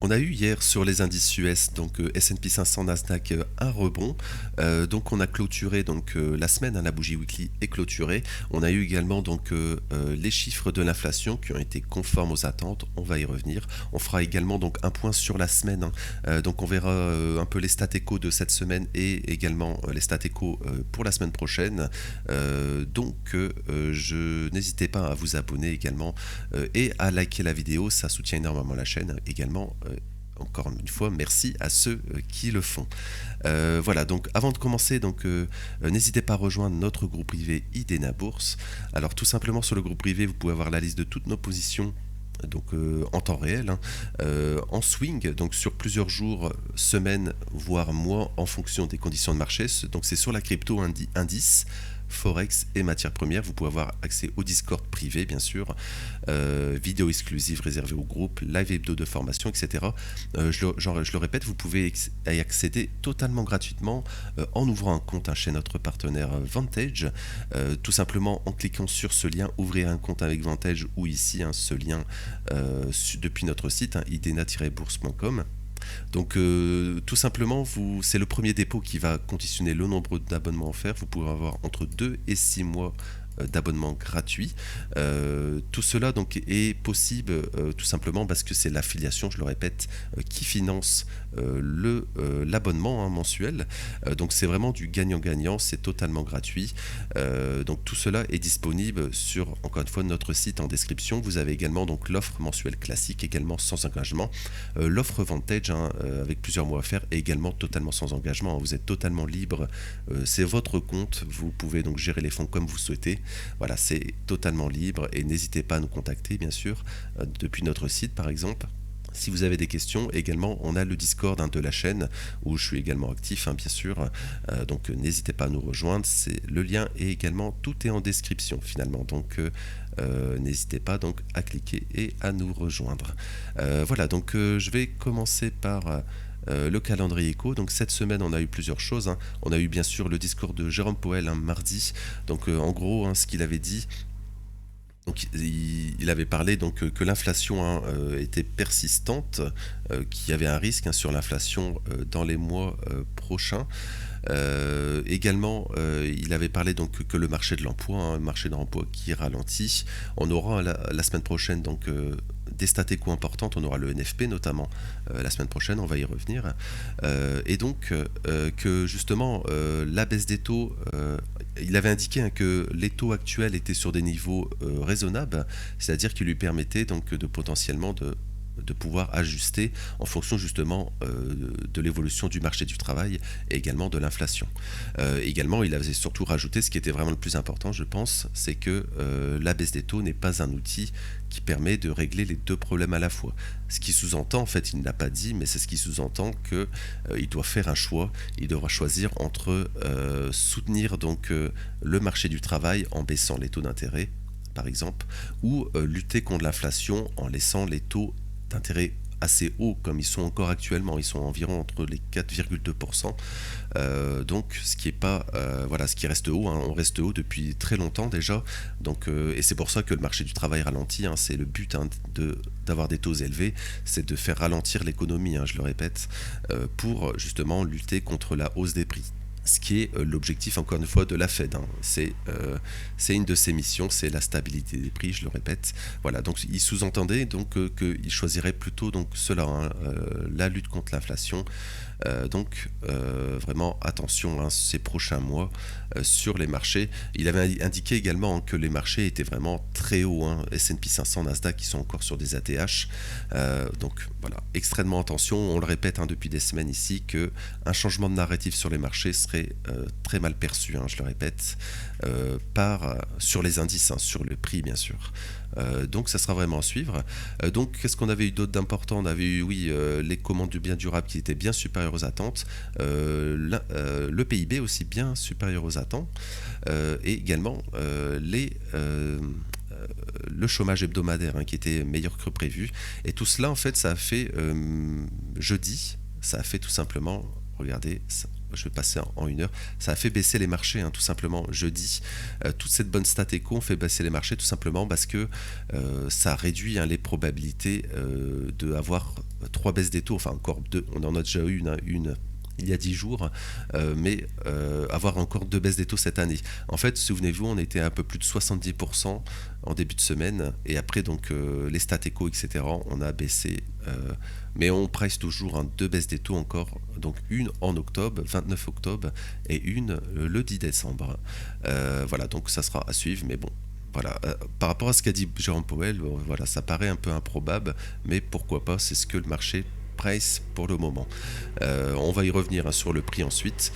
On a eu hier sur les indices US, donc S&P 500, Nasdaq, un rebond. Donc on a clôturé donc la semaine, hein, la bougie weekly est clôturée. On a eu également donc les chiffres de l'inflation qui ont été conformes aux attentes. On va y revenir. On fera également donc un point sur la semaine, hein. Donc on verra un peu les stats échos de cette semaine et également les stats échos pour la semaine prochaine. Je n'hésitez pas à vous abonner également et à liker la vidéo, ça soutient énormément la chaîne également. Encore une fois, merci à ceux qui le font. Voilà, donc avant de commencer, n'hésitez pas à rejoindre notre groupe privé Idena Bourse. Alors tout simplement sur le groupe privé, vous pouvez avoir la liste de toutes nos positions en temps réel, hein, en swing, donc sur plusieurs jours, semaines, voire mois, en fonction des conditions de marché. Donc c'est sur la crypto indice, Forex et matières premières. Vous pouvez avoir accès au Discord privé, bien sûr, vidéos exclusives réservées au groupe, live hebdo de formation, etc. Je le répète, vous pouvez y accéder totalement gratuitement en ouvrant un compte, hein, chez notre partenaire Vantage. Tout simplement en cliquant sur ce lien, ouvrir un compte avec Vantage, ou ici, hein, ce lien depuis notre site, hein, idena-bourse.com. Donc tout simplement, c'est le premier dépôt qui va conditionner le nombre d'abonnements offerts. Vous pourrez avoir entre 2 et 6 mois d'abonnement gratuit. Tout cela donc est possible tout simplement parce que c'est l'affiliation, je le répète, qui finance l'abonnement, hein, mensuel. Donc c'est vraiment du gagnant-gagnant, c'est totalement gratuit. Donc tout cela est disponible sur, encore une fois, notre site en description. Vous avez également donc l'offre mensuelle classique, également sans engagement. L'offre Vantage, hein, avec plusieurs mois à faire, est également totalement sans engagement, hein. Vous êtes totalement libre, c'est votre compte, vous pouvez donc gérer les fonds comme vous souhaitez. Voilà, c'est totalement libre et n'hésitez pas à nous contacter, bien sûr, depuis notre site par exemple. Si vous avez des questions, également, on a le Discord, hein, de la chaîne où je suis également actif, hein, bien sûr. Donc n'hésitez pas à nous rejoindre. Le lien est également, tout est en description finalement. Donc n'hésitez pas donc à cliquer et à nous rejoindre. Voilà, donc je vais commencer par le calendrier éco. Donc cette semaine on a eu plusieurs choses, hein. On a eu bien sûr le discours de Jérôme Powell, hein, mardi. Donc en gros, hein, ce qu'il avait dit. Donc, il avait parlé donc que l'inflation, hein, était persistante, qu'il y avait un risque, hein, sur l'inflation dans les mois prochains. Également, il avait parlé donc que le marché de l'emploi, hein, le marché de l'emploi qui ralentit. On aura la semaine prochaine donc des stats éco importantes. On aura le NFP notamment la semaine prochaine. On va y revenir. Et donc que justement la baisse des taux, il avait indiqué, hein, que les taux actuels étaient sur des niveaux raisonnables, c'est-à-dire qui lui permettaient donc de potentiellement de pouvoir ajuster en fonction justement de l'évolution du marché du travail et également de l'inflation. Également, il avait surtout rajouté ce qui était vraiment le plus important, je pense, c'est que la baisse des taux n'est pas un outil qui permet de régler les deux problèmes à la fois. Ce qui sous-entend, en fait, il ne l'a pas dit, mais c'est ce qui sous-entend que il doit faire un choix. Il devra choisir entre soutenir donc le marché du travail en baissant les taux d'intérêt, par exemple, ou lutter contre l'inflation en laissant les taux d'intérêt assez hauts comme ils sont encore actuellement. Ils sont environ entre les 4,2%. Donc ce qui est pas voilà, ce qui reste haut, hein. On reste haut depuis très longtemps déjà. Donc et c'est pour ça que le marché du travail ralentit, hein. C'est le but, hein, d'avoir des taux élevés, c'est de faire ralentir l'économie, hein, je le répète, pour justement lutter contre la hausse des prix. Ce qui est l'objectif, encore une fois, de la Fed, hein. C'est une de ses missions, c'est la stabilité des prix, je le répète. Voilà, donc il sous-entendait donc qu'il choisirait plutôt donc cela, hein, la lutte contre l'inflation. Vraiment attention, hein, ces prochains mois sur les marchés. Il avait indiqué également, hein, que les marchés étaient vraiment très hauts, hein. S&P 500, Nasdaq qui sont encore sur des ATH. Donc voilà, extrêmement attention. On le répète, hein, depuis des semaines ici, que un changement de narratif sur les marchés serait très mal perçu, hein, je le répète, sur les indices, hein, sur le prix bien sûr. Donc ça sera vraiment à suivre. Donc qu'est-ce qu'on avait eu d'autre d'important? On avait eu, oui, les commandes du bien durable qui étaient bien supérieures aux attentes, le PIB aussi bien supérieur aux attentes, et également le chômage hebdomadaire, hein, qui était meilleur que prévu. Et tout cela, en fait, ça a fait jeudi, ça a fait tout simplement regardez, je vais passer en 1 heure, ça a fait baisser les marchés, tout simplement, jeudi. Toute cette bonne stat éco fait baisser les marchés tout simplement parce que ça réduit les probabilités d'avoir 3 baisses des taux, enfin encore 2, on en a déjà eu une il y a 10 jours, mais avoir encore 2 baisses des taux cette année. En fait, souvenez-vous, on était à un peu plus de 70% en début de semaine, et après, donc, les stats éco, etc., on a baissé, mais on price toujours 2 baisses des taux encore, donc une en octobre, 29 octobre, et une le 10 décembre. Voilà, donc ça sera à suivre, mais bon. Voilà, par rapport à ce qu'a dit Jérôme Powell, voilà, ça paraît un peu improbable, mais pourquoi pas, c'est ce que le marché price pour le moment. On va y revenir sur le prix ensuite.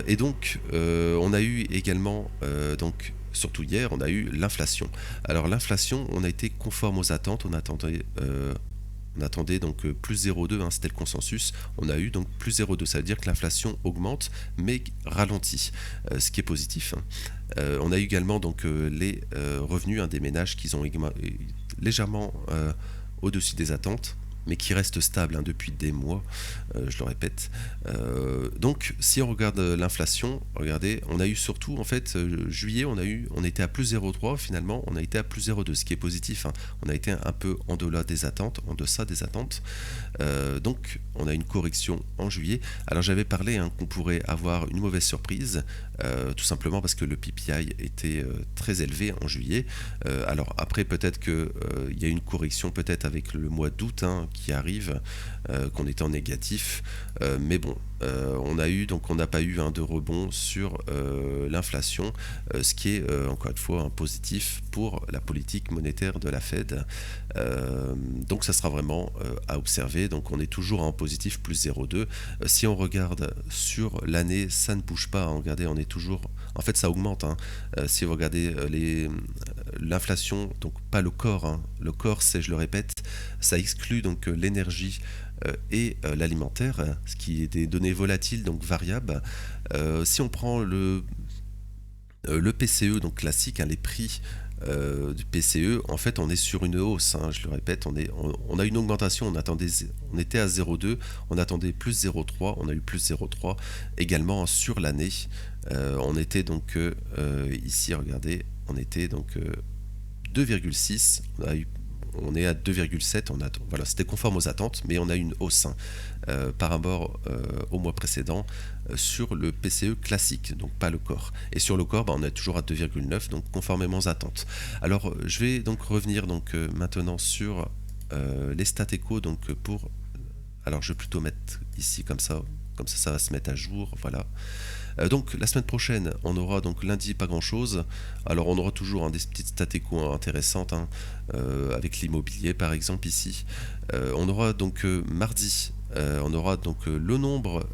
Et donc, on a eu également, donc, surtout hier, on a eu l'inflation. Alors l'inflation, on a été conforme aux attentes, on attendait donc plus 0,2, c'était le consensus. On a eu donc plus 0,2, ça veut dire que l'inflation augmente mais ralentit, ce qui est positif. On a eu également donc les revenus des ménages qui ont légèrement au-dessus des attentes, mais qui reste stable depuis des mois, je le répète. Donc, si on regarde l'inflation, regardez, on a eu surtout, en fait, juillet, on était à plus 0,3, finalement, on a été à plus 0,2, ce qui est positif. On a été un peu en deçà des attentes. Donc, on a une correction en juillet. Alors, j'avais parlé qu'on pourrait avoir une mauvaise surprise, tout simplement parce que le PPI était très élevé en juillet. Alors, après, peut-être qu'il y a une correction, peut-être avec le mois d'août, qui arrive, qu'on était en négatif, mais bon, on n'a pas eu de rebond sur l'inflation, ce qui est encore une fois un positif pour la politique monétaire de la Fed. Donc ça sera vraiment à observer. Donc on est toujours en positif, plus 0,2. Si on regarde sur l'année, ça ne bouge pas. Regardez, on est toujours, en fait ça augmente. Si vous regardez l'inflation, donc pas le corps, le corps, c'est, je le répète, ça exclut donc l'énergie et l'alimentaire, ce qui est des données volatiles, donc variables. Si on prend le PCE, donc classique, les prix du PCE, en fait on est sur une hausse, je le répète, on a une augmentation, on était à 0,2, on attendait plus 0,3, on a eu plus 0,3 également sur l'année. On était donc ici, regardez, on était donc 2,6, on est à 2,7, voilà, c'était conforme aux attentes, mais on a une hausse par rapport au mois précédent sur le PCE classique, donc pas le corps. Et sur le corps, on est toujours à 2,9, donc conformément aux attentes. Alors, je vais donc revenir maintenant sur les stats éco, alors je vais plutôt mettre ici comme ça ça va se mettre à jour, voilà. Donc la semaine prochaine, on aura donc lundi pas grand chose. Alors on aura toujours des petites stats éco intéressantes, avec l'immobilier par exemple ici. On aura donc mardi, on aura donc le nombre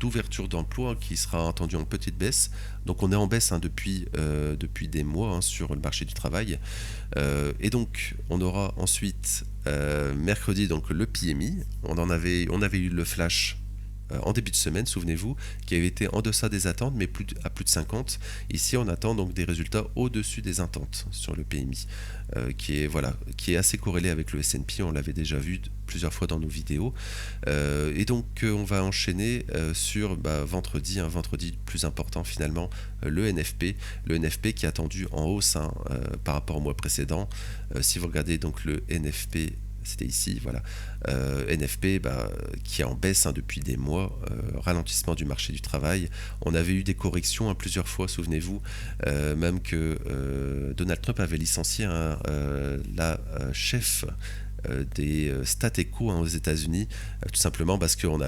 d'ouvertures d'emploi qui sera attendu en petite baisse. Donc on est en baisse depuis des mois sur le marché du travail. Et donc on aura ensuite mercredi donc le PMI. On avait eu le flash en début de semaine, souvenez-vous, qui avait été en deçà des attentes, mais à plus de 50. Ici, on attend donc des résultats au-dessus des attentes sur le PMI, qui est assez corrélé avec le S&P. On l'avait déjà vu plusieurs fois dans nos vidéos. Et donc, on va enchaîner sur vendredi plus important finalement, le NFP. Le NFP qui est attendu en hausse par rapport au mois précédent. Si vous regardez donc le NFP, c'était ici, voilà. NFP qui est en baisse depuis des mois, ralentissement du marché du travail. On avait eu des corrections plusieurs fois, souvenez-vous, même que Donald Trump avait licencié la chef des stats éco aux États-Unis, tout simplement parce qu'on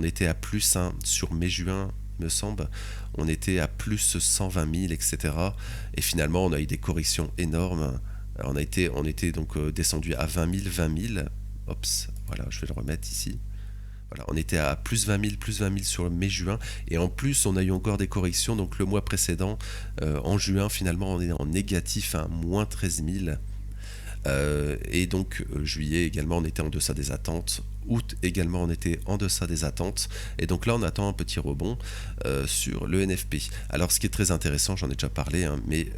était à plus sur mai-juin, me semble, on était à plus 120 000, etc. Et finalement, on a eu des corrections énormes. On était donc descendu à 20 000. Ops, voilà, je vais le remettre ici. Voilà, on était à plus 20 000 sur mai-juin. Et en plus, on a eu encore des corrections. Donc le mois précédent, en juin, finalement, on est en négatif à moins 13 000. Et donc juillet également, on était en deçà des attentes. Août également, on était en deçà des attentes. Et donc là, on attend un petit rebond sur le NFP. Alors, ce qui est très intéressant, j'en ai déjà parlé, mais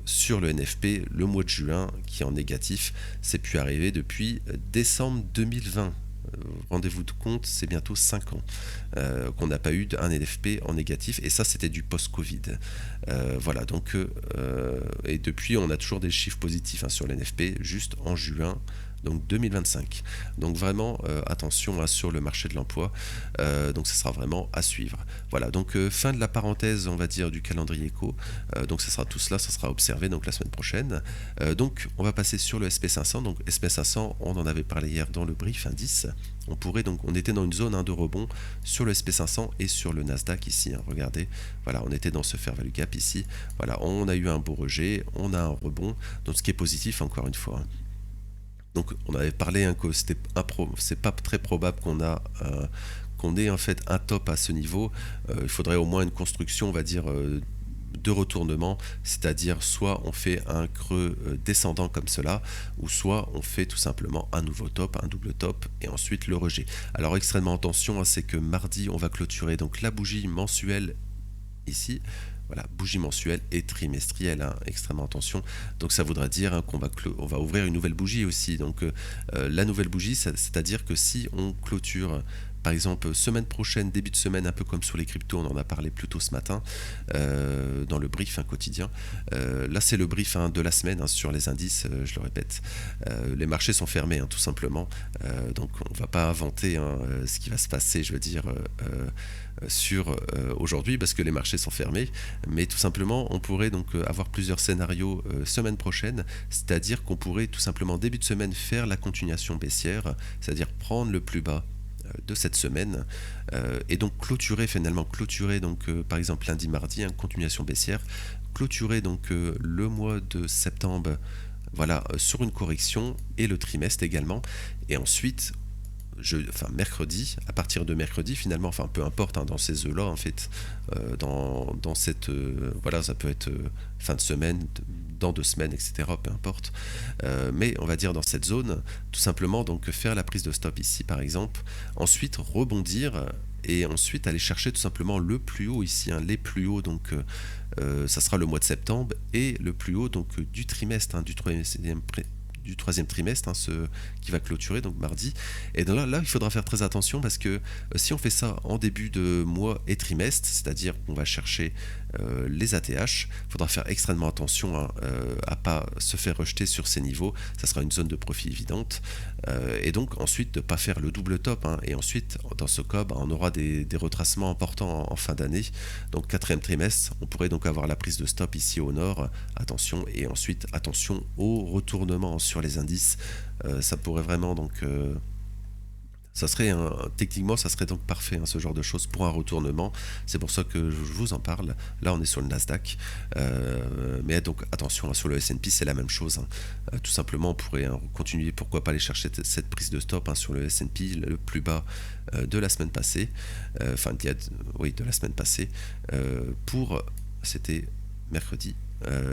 sur le NFP, le mois de juin qui est en négatif, c'est pu arriver depuis décembre 2020. rendez-vous compte, c'est bientôt 5 ans qu'on n'a pas eu un NFP en négatif, et ça c'était du post-Covid. Voilà, donc et depuis on a toujours des chiffres positifs sur l'NFP, juste en juin. Donc 2025. Donc vraiment attention sur le marché de l'emploi. Donc ça sera vraiment à suivre. Voilà, donc fin de la parenthèse, on va dire, du calendrier éco. Donc ça sera tout cela, ça sera observé donc la semaine prochaine. Donc on va passer sur le SP500. Donc SP500, on en avait parlé hier dans le brief indice. On était dans une zone de rebond sur le SP500 et sur le Nasdaq ici. Regardez, voilà, on était dans ce fair value gap ici. Voilà, on a eu un beau rejet, on a un rebond. Donc ce qui est positif encore une fois. Donc on avait parlé que c'est pas très probable qu'on ait en fait un top à ce niveau. Il faudrait au moins une construction, on va dire, de retournement, c'est-à-dire soit on fait un creux descendant comme cela, ou soit on fait tout simplement un nouveau top, un double top, et ensuite le rejet. Alors extrêmement attention, c'est que mardi on va clôturer donc la bougie mensuelle ici. Voilà, bougie mensuelle et trimestrielle, extrêmement attention. Donc ça voudra dire qu'on va ouvrir une nouvelle bougie aussi. Donc la nouvelle bougie, c'est-à-dire que si on clôture, par exemple, semaine prochaine, début de semaine, un peu comme sur les cryptos, on en a parlé plus tôt ce matin, dans le brief quotidien. Là, c'est le brief de la semaine sur les indices, je le répète. Les marchés sont fermés, tout simplement. Donc on ne va pas inventer ce qui va se passer, je veux dire, sur aujourd'hui, parce que les marchés sont fermés. Mais tout simplement, on pourrait donc avoir plusieurs scénarios semaine prochaine, c'est-à-dire qu'on pourrait tout simplement début de semaine faire la continuation baissière, c'est-à-dire prendre le plus bas de cette semaine et donc clôturer donc par exemple lundi mardi continuation baissière, clôturer donc le mois de septembre, voilà, sur une correction, et le trimestre également, et ensuite mercredi, à partir de mercredi finalement, peu importe dans ces œufs là en fait, dans cette voilà, ça peut être fin de semaine, dans 2 semaines, etc., peu importe, mais on va dire dans cette zone, tout simplement, donc faire la prise de stop ici par exemple, ensuite rebondir, et ensuite aller chercher tout simplement le plus haut ici, les plus hauts, donc ça sera le mois de septembre, et le plus haut donc du trimestre, du troisième trimestre, ce qui va clôturer donc mardi. Et donc là, il faudra faire très attention, parce que si on fait ça en début de mois et trimestre, c'est-à-dire qu'on va chercher les ATH, il faudra faire extrêmement attention à pas se faire rejeter sur ces niveaux. Ça sera une zone de profit évidente, et donc ensuite de ne pas faire le double top, et ensuite dans ce cas on aura des retracements importants en fin d'année. Donc quatrième trimestre, on pourrait donc avoir la prise de stop ici au nord, attention, et ensuite attention au retournement sur les indices. Ça pourrait vraiment donc ça serait techniquement, ça serait donc parfait, ce genre de choses pour un retournement. C'est pour ça que je vous en parle. Là, on est sur le Nasdaq, mais donc attention, sur le S&P, c'est la même chose. Tout simplement, on pourrait continuer, pourquoi pas aller chercher cette prise de stop sur le S&P, le plus bas de la semaine passée, de la semaine passée, c'était mercredi.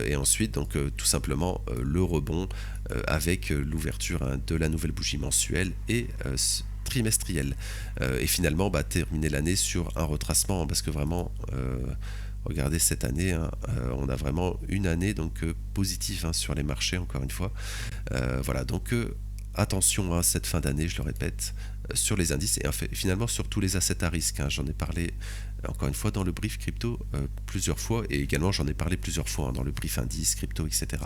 Et ensuite, donc tout simplement le rebond avec l'ouverture de la nouvelle bougie mensuelle et trimestrielle, et finalement terminer l'année sur un retracement, parce que vraiment regardez cette année, on a vraiment une année donc positive sur les marchés, encore une fois. Voilà, donc attention à cette fin d'année, je le répète, sur les indices, et finalement sur tous les assets à risque. J'en ai parlé encore une fois dans le brief crypto plusieurs fois, et également j'en ai parlé plusieurs fois dans le brief indice, crypto, etc.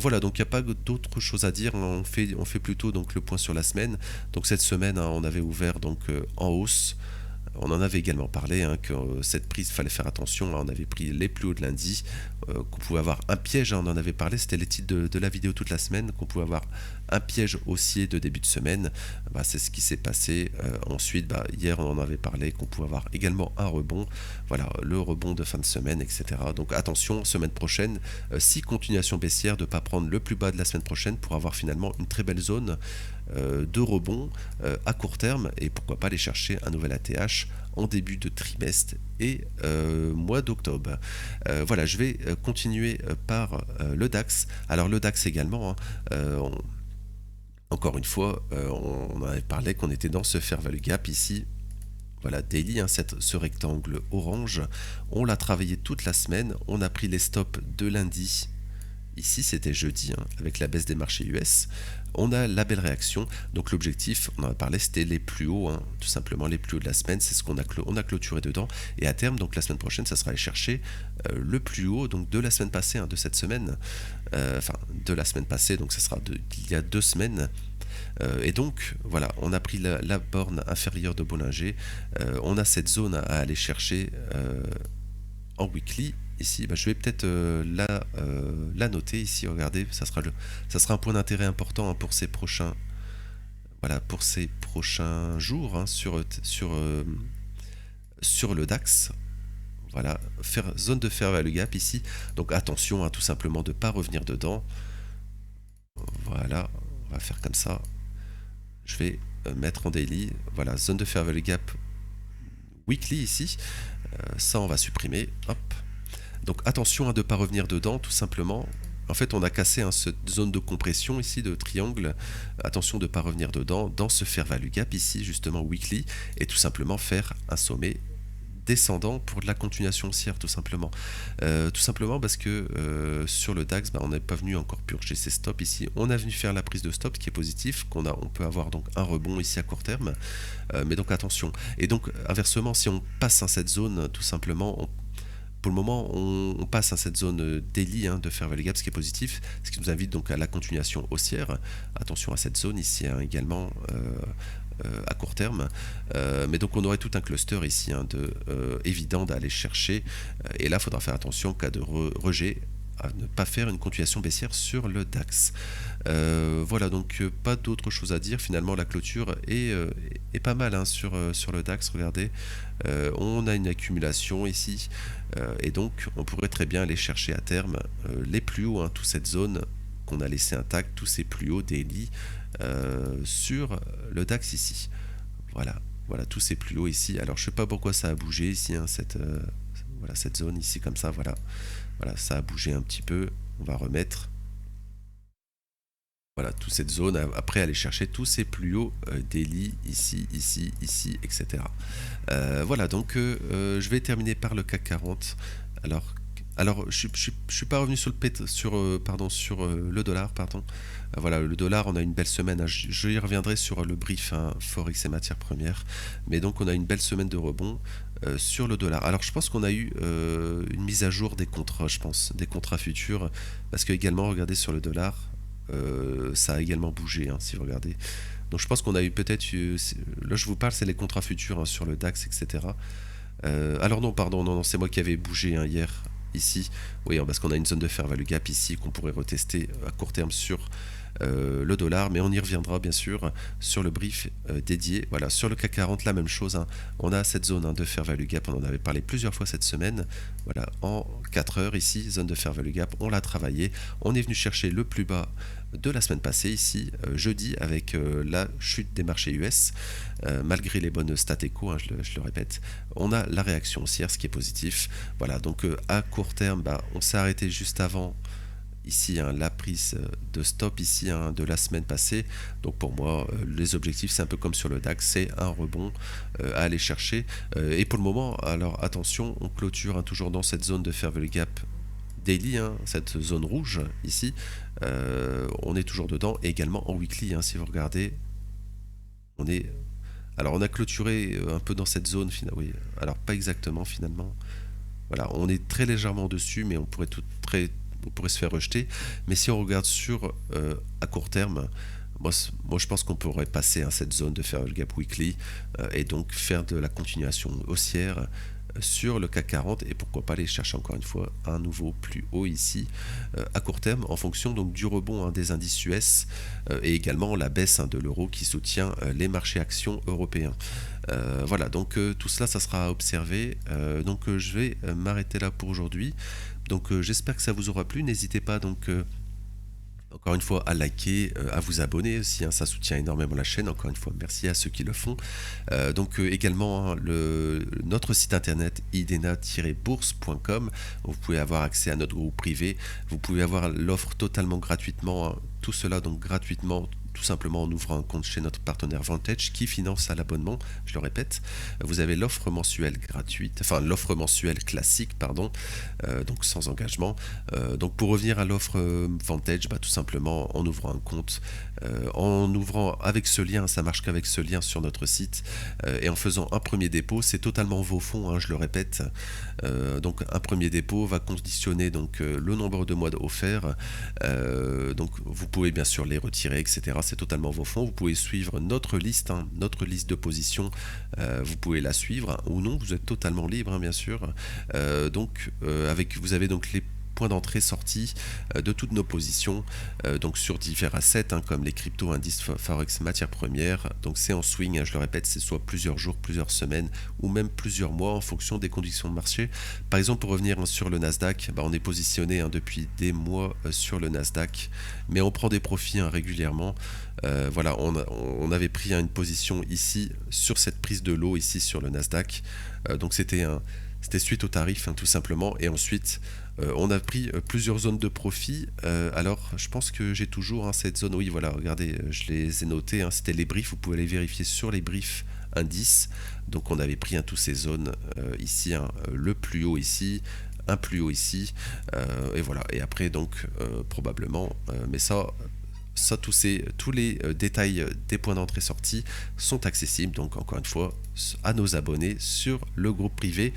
Voilà, donc il n'y a pas d'autre chose à dire. On fait plutôt donc le point sur la semaine. Donc cette semaine, on avait ouvert donc en hausse. On en avait également parlé, que cette prise, il fallait faire attention. On avait pris les plus hauts de lundi, qu'on pouvait avoir un piège, on en avait parlé, c'était les titres de la vidéo toute la semaine, qu'on pouvait avoir un piège haussier de début de semaine. C'est ce qui s'est passé. Ensuite, hier on en avait parlé, qu'on pouvait avoir également un rebond, voilà, le rebond de fin de semaine, etc. Donc attention, semaine prochaine, si continuation baissière, de ne pas prendre le plus bas de la semaine prochaine pour avoir finalement une très belle zone de rebond à court terme, et pourquoi pas aller chercher un nouvel ATH en début de trimestre et mois d'octobre. Voilà, je vais continuer par le DAX. Alors le DAX également, encore une fois, on avait parlé qu'on était dans ce fair value gap ici. Voilà, daily, ce rectangle orange, on l'a travaillé toute la semaine, on a pris les stops de lundi. Ici, c'était jeudi, avec la baisse des marchés US. On a la belle réaction. Donc l'objectif, on en a parlé, c'était les plus hauts, hein, tout simplement les plus hauts de la semaine. C'est ce qu'on a, on a clôturé dedans. Et à terme, donc la semaine prochaine, ça sera aller chercher le plus haut donc de la semaine passée, hein, de cette semaine. Enfin, de la semaine passée, donc ça sera il y a 2 semaines. Et donc voilà, on a pris la borne inférieure de Bollinger. On a cette zone à aller chercher en weekly. Ici, je vais peut-être la noter ici. Regardez, ça sera un point d'intérêt important, hein, pour ces prochains, voilà, pour ces prochains jours, hein, sur le DAX. Voilà, zone de fair value gap ici. Donc attention, hein, tout simplement de ne pas revenir dedans. Voilà, on va faire comme ça. Je vais mettre en daily. Voilà, zone de fair value gap weekly ici. Ça, on va supprimer. Hop. Donc attention, hein, de ne pas revenir dedans, tout simplement. En fait, on a cassé, hein, cette zone de compression ici, de triangle. Attention de ne pas revenir dedans, dans ce fair value gap ici, justement weekly, et tout simplement faire un sommet descendant pour de la continuation haussière, tout simplement. Tout simplement parce que sur le DAX, on n'est pas venu encore purger ses stops ici. On a venu faire la prise de stop, ce qui est positif, on peut avoir donc un rebond ici à court terme. Mais donc attention. Et donc inversement, si on passe à cette zone, tout simplement, pour le moment, on passe à cette zone daily, hein, de fair value gap, ce qui est positif, ce qui nous invite donc à la continuation haussière. Attention à cette zone ici, hein, également à court terme. Mais donc on aurait tout un cluster ici, hein, évident d'aller chercher. Et là, il faudra faire attention en cas de rejet, à ne pas faire une continuation baissière sur le DAX. Voilà, donc pas d'autre chose à dire. Finalement, la clôture est pas mal, hein, sur le DAX. Regardez, on a une accumulation ici, et donc on pourrait très bien aller chercher à terme les plus hauts, hein, toute cette zone qu'on a laissé intacte, tous ces plus hauts daily sur le DAX ici. Voilà, voilà, tous ces plus hauts ici. Alors je sais pas pourquoi ça a bougé ici, hein, voilà, cette zone ici comme ça. Voilà, voilà, ça a bougé un petit peu. On va remettre. Voilà, toute cette zone, après aller chercher tous ces plus hauts daily, ici, ici, ici, etc. Voilà, donc je vais terminer par le CAC 40. Alors je suis pas revenu sur le dollar, pardon. Voilà, le dollar, on a une belle semaine, hein. Je y reviendrai sur le brief, hein, Forex et matières premières. Mais donc on a une belle semaine de rebond sur le dollar. Alors je pense qu'on a eu une mise à jour des contrats, je pense, des contrats futurs. Parce que également, regardez sur le dollar, ça a également bougé, hein, si vous regardez. Donc je pense qu'on a eu peut-être, là je vous parle, c'est les contrats futurs, hein, sur le DAX, etc. Alors non, pardon, non, c'est moi qui avais bougé, hein, hier, ici. Oui, parce qu'on a une zone de fair value gap ici qu'on pourrait retester à court terme sur le dollar, mais on y reviendra bien sûr sur le brief dédié. Voilà, sur le CAC 40, la même chose, hein. On a cette zone, hein, de fair value gap, on en avait parlé plusieurs fois cette semaine. Voilà, en 4 heures ici, zone de fair value gap, on l'a travaillé. On est venu chercher le plus bas de la semaine passée ici, jeudi, avec la chute des marchés US. Malgré les bonnes stats éco, hein, je le répète, on a la réaction haussière, ce qui est positif. Voilà, donc à court terme, on s'est arrêté juste avant ici, hein, la prise de stop ici, hein, de la semaine passée. Donc pour moi, les objectifs, c'est un peu comme sur le DAX, c'est un rebond à aller chercher. Et pour le moment, alors attention, on clôture, hein, toujours dans cette zone de fair value gap daily, hein, cette zone rouge ici. On est toujours dedans, et également en weekly, hein, si vous regardez, alors on a clôturé un peu dans cette zone, oui, alors pas exactement finalement. Voilà, on est très légèrement dessus, mais on pourrait se faire rejeter. Mais si on regarde à court terme, moi je pense qu'on pourrait passer, hein, cette zone de fair value gap weekly, et donc faire de la continuation haussière sur le CAC 40, et pourquoi pas aller chercher encore une fois un nouveau plus haut ici à court terme, en fonction donc du rebond, hein, des indices US, et également la baisse, hein, de l'euro qui soutient les marchés actions européens. Voilà, donc tout cela, ça sera à observer. Donc je vais m'arrêter là pour aujourd'hui. Donc j'espère que ça vous aura plu. N'hésitez pas donc encore une fois à liker, à vous abonner aussi, hein, ça soutient énormément la chaîne. Encore une fois, merci à ceux qui le font. Donc également, hein, notre site internet idena-bourse.com, vous pouvez avoir accès à notre groupe privé. Vous pouvez avoir l'offre totalement gratuitement, hein, tout cela donc gratuitement tout simplement en ouvrant un compte chez notre partenaire Vantage qui finance à l'abonnement. Je le répète, vous avez l'offre mensuelle gratuite, enfin l'offre mensuelle classique, pardon, donc sans engagement. Donc pour revenir à l'offre Vantage, tout simplement en ouvrant un compte, en ouvrant avec ce lien, ça marche qu'avec ce lien sur notre site, et en faisant un premier dépôt, c'est totalement vos fonds, hein, je le répète. Donc un premier dépôt va conditionner donc le nombre de mois offerts. Donc vous pouvez bien sûr les retirer, etc. C'est totalement vos fonds. Vous pouvez suivre notre liste, hein, notre liste de positions. Vous pouvez la suivre, hein, ou non. Vous êtes totalement libre, hein, bien sûr. Vous avez donc les points d'entrée sortie de toutes nos positions, donc sur divers assets, hein, comme les cryptos, indices, forex, matières premières. Donc c'est en swing, hein, je le répète, c'est soit plusieurs jours, plusieurs semaines ou même plusieurs mois en fonction des conditions de marché. Par exemple, pour revenir, hein, sur le Nasdaq, on est positionné, hein, depuis des mois sur le Nasdaq, mais on prend des profits, hein, régulièrement. Voilà, on avait pris, hein, une position ici sur cette prise de l'eau ici sur le Nasdaq. Donc c'était suite au tarif, hein, tout simplement, et ensuite on a pris plusieurs zones de profit. Alors je pense que j'ai toujours, hein, cette zone, oui voilà, regardez, je les ai notées, hein, c'était les briefs, vous pouvez les vérifier sur les briefs indices. Donc on avait pris, hein, toutes ces zones ici, hein, le plus haut ici, un plus haut ici, et voilà, et après donc probablement, mais ça, tous les détails des points d'entrée sortie sont accessibles, donc encore une fois, à nos abonnés sur le groupe privé,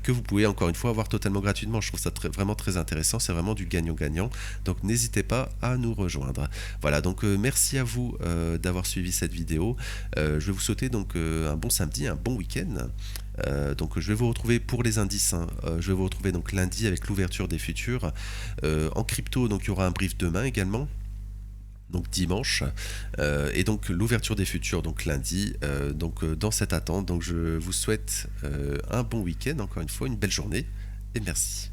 que vous pouvez encore une fois avoir totalement gratuitement. Je trouve ça vraiment très intéressant, c'est vraiment du gagnant-gagnant, donc n'hésitez pas à nous rejoindre. Voilà, donc merci à vous d'avoir suivi cette vidéo. Je vais vous souhaiter donc un bon samedi, un bon week-end. Donc je vais vous retrouver pour les indices, hein, je vais vous retrouver donc lundi avec l'ouverture des futurs. En crypto, donc il y aura un brief demain également, donc dimanche, et donc l'ouverture des futurs donc lundi. Donc dans cette attente, donc je vous souhaite un bon week-end, encore une fois une belle journée, et merci.